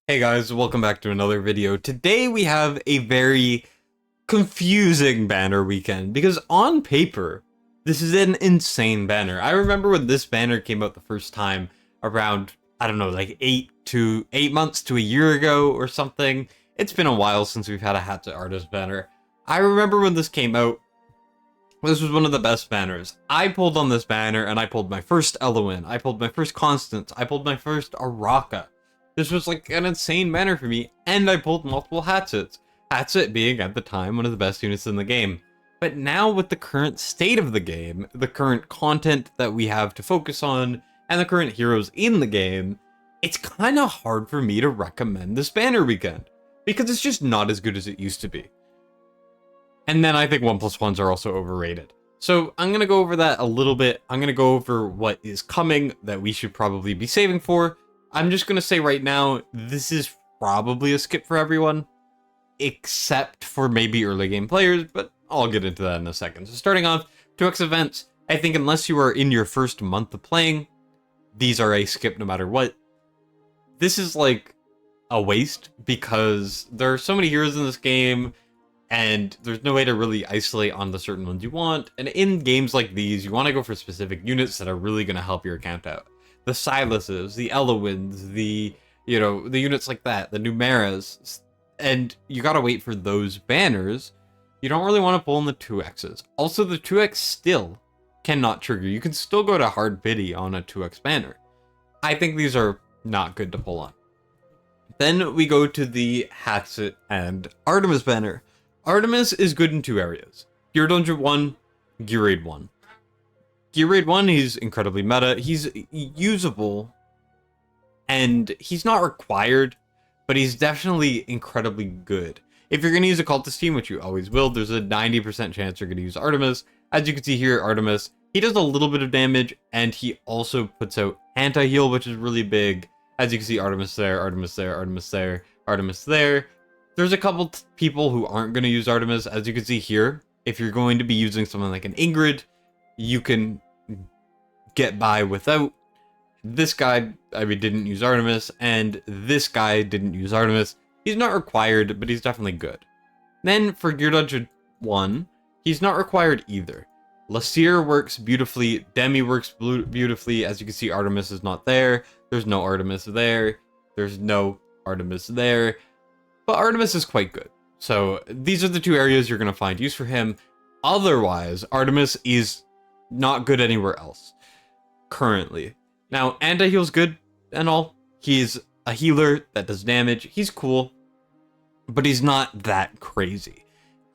Hey guys, welcome back to another video. Today we have a very confusing banner weekend because on paper, this is an insane banner. I remember when this banner came out the first time around, I don't know, like 8 months to a year ago or something. It's been a while since we've had a Hatssut artist banner. I remember when this came out, this was one of the best banners. I pulled on this banner and I pulled my first Eloin, I pulled my first Constance, I pulled my first Araka. This was like an insane banner for me, and I pulled multiple Hattsuts. Hatssut being, at the time, one of the best units in the game. But now with the current state of the game, the current content that we have to focus on, and the current heroes in the game, it's kind of hard for me to recommend this banner weekend. Because it's just not as good as it used to be. And then I think 1+1s are also overrated. So I'm going to go over that a little bit. I'm going to go over what is coming that we should probably be saving for. I'm just going to say right now, this is probably a skip for everyone, except for maybe early game players, but I'll get into that in a second. So starting off, 2x events, I think unless you are in your first month of playing, these are a skip no matter what. This is like a waste because there are so many heroes in this game, and there's no way to really isolate on the certain ones you want. And in games like these, you want to go for specific units that are really going to help your account out. The Silases, the Eloins, the units like that, the Numeras, and you gotta wait for those banners. You don't really want to pull in the 2x's. Also, the 2x still cannot trigger. You can still go to hard pity on a 2x banner. I think these are not good to pull on. Then we go to the Hatssut and Artemis banner. Artemis is good in two areas. Gear Dungeon 1, Gear Raid 1. Gear Raid 1, he's incredibly meta, he's usable, and he's not required, but he's definitely incredibly good. If you're going to use a cultist team, which you always will, there's a 90% chance you're going to use Artemis. As you can see here, Artemis, he does a little bit of damage, and he also puts out anti-heal, which is really big. As you can see, Artemis there, Artemis there, Artemis there, Artemis there. There's a couple people who aren't going to use Artemis, as you can see here. If you're going to be using someone like an Ingrid, you can get by without. This guy, didn't use Artemis, and this guy didn't use Artemis. He's not required, but he's definitely good. Then for Gear Dungeon 1, he's not required either. Lasir works beautifully, Demi works beautifully. As you can see, Artemis is not there. There's no Artemis there. There's no Artemis there. But Artemis is quite good. So these are the two areas you're going to find use for him. Otherwise, Artemis is not good anywhere else currently. Now, anti-heal's good and all. He's a healer that does damage. He's cool, but he's not that crazy.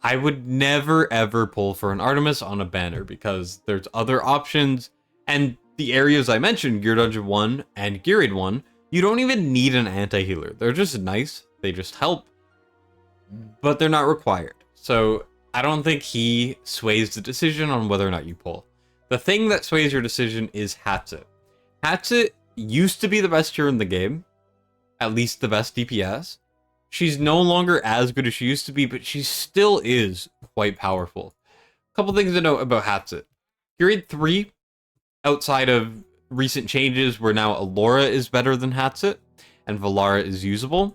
I would never ever pull for an Artemis on a banner because there's other options, and the areas I mentioned, Gear Dungeon 1 and Gear Raid 1, you don't even need an anti-healer. They're just nice. They just help, but they're not required. So I don't think he sways the decision on whether or not you pull. The thing that sways your decision is Hatssut. Hatssut used to be the best hero in the game, at least the best DPS. She's no longer as good as she used to be, but she still is quite powerful. A couple things to note about Hatssut. Gear Raid 3, outside of recent changes where now Alora is better than Hatssut, and Valara is usable,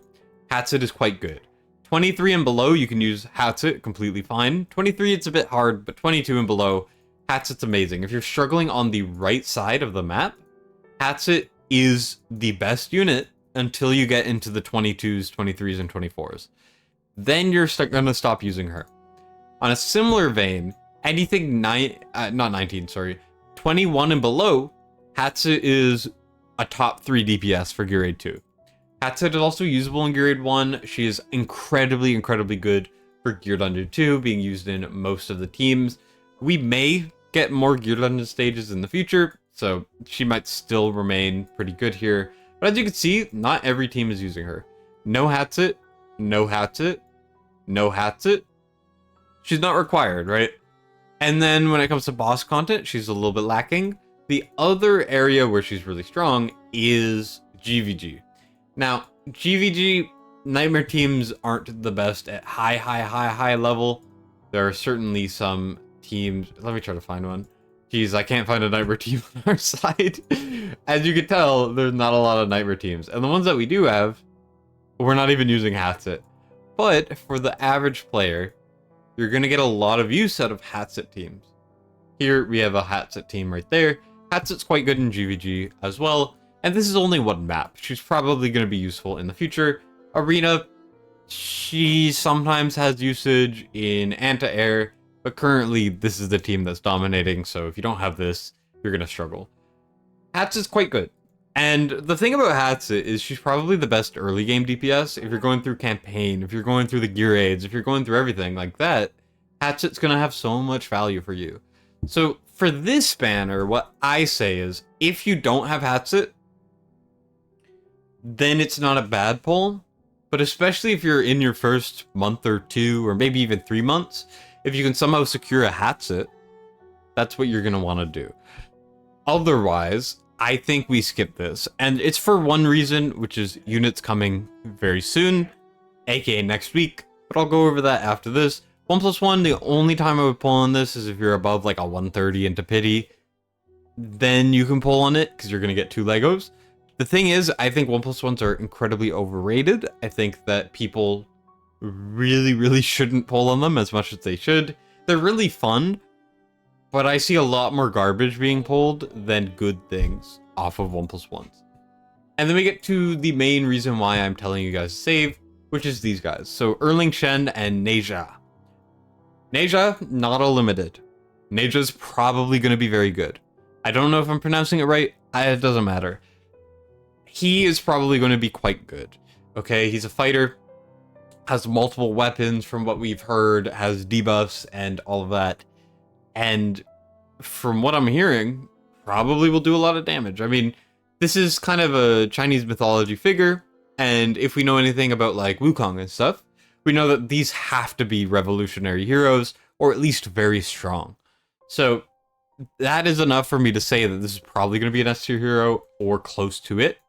Hatssut is quite good. 23 and below, you can use Hatssut completely fine. 23, it's a bit hard, but 22 and below, Hatssut's amazing. If you're struggling on the right side of the map, Hatssut is the best unit until you get into the 22s, 23s, and 24s. Then you're going to stop using her. On a similar vein, anything 21 and below, Hatssut is a top 3 DPS for Gear Raid 2. Hatssut is also usable in Gear Raid 1. She is incredibly, incredibly good for Gear Dungeon 2, being used in most of the teams. We may get more Gear Dungeon stages in the future, so she might still remain pretty good here. But as you can see, not every team is using her. No Hatssut, no Hatssut, no Hatssut. She's not required, right? And then when it comes to boss content, she's a little bit lacking. The other area where she's really strong is GVG. Now, GVG, Nightmare teams aren't the best at high level. There are certainly some teams. Let me try to find one. Jeez, I can't find a Nightmare team on our side. As you can tell, there's not a lot of Nightmare teams. And the ones that we do have, We're not even using Hatssut. But for the average player, you're going to get a lot of use out of Hatssut teams. Here we have a Hatssut team right there. Hatssut's quite good in GVG as well. And this is only one map. She's probably going to be useful in the future. Arena, she sometimes has usage in anti-air, but currently this is the team that's dominating, so if you don't have this, you're going to struggle. Hatssut's quite good. And the thing about Hatssut is she's probably the best early game DPS. If you're going through campaign, if you're going through the gear aids, if you're going through everything like that, Hatssut's going to have so much value for you. So for this banner, what I say is, if you don't have Hatssut, then it's not a bad pull. But especially if you're in your first month or two, or maybe even 3 months, if you can somehow secure a Hatssut, that's what you're going to want to do. Otherwise, I think we skip this. And it's for one reason, which is units coming very soon, aka next week. But I'll go over that after this. 1+1, the only time I would pull on this is if you're above like a 130 into pity. Then you can pull on it, because you're going to get 2 Legos. The thing is, I think 1+1s are incredibly overrated. I think that people really shouldn't pull on them as much as they should. They're really fun, but I see a lot more garbage being pulled than good things off of 1+1s. And then we get to the main reason why I'm telling you guys to save, which is these guys. So Erling Shen and Neja. Neja, not a limited. Neja's probably going to be very good. I don't know if I'm pronouncing it right. It doesn't matter. He is probably going to be quite good. Okay, he's a fighter, has multiple weapons from what we've heard, has debuffs and all of that. And from what I'm hearing, probably will do a lot of damage. I mean, this is kind of a Chinese mythology figure, and if we know anything about like Wukong and stuff, we know that these have to be revolutionary heroes, or at least very strong. So that is enough for me to say that this is probably going to be an S tier hero, or close to it,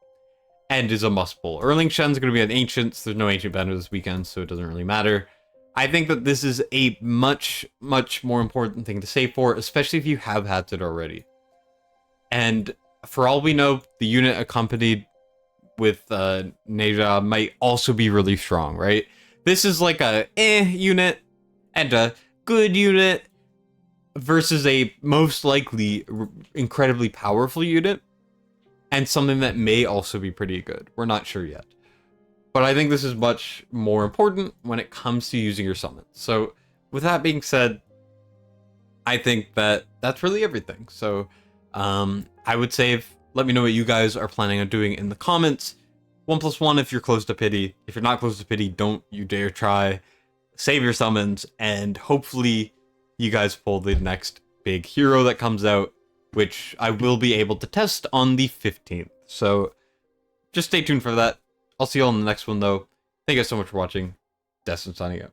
and is a must pull. Erling Shen's going to be an Ancients. There's no Ancient banner this weekend, so it doesn't really matter. I think that this is a much more important thing to save for, especially if you have Hatssut already. And for all we know, the unit accompanied with Neja might also be really strong, right? This is like a unit and a good unit versus a most likely incredibly powerful unit and something that may also be pretty good. We're not sure yet. But I think this is much more important when it comes to using your summons. So with that being said, I think that that's really everything. So I would say, let me know what you guys are planning on doing in the comments. 1+1 if you're close to pity. If you're not close to pity, don't you dare try. Save your summons, and hopefully you guys pull the next big hero that comes out, which I will be able to test on the 15th. So just stay tuned for that. I'll see you all in the next one, though. Thank you guys so much for watching. Destined signing out.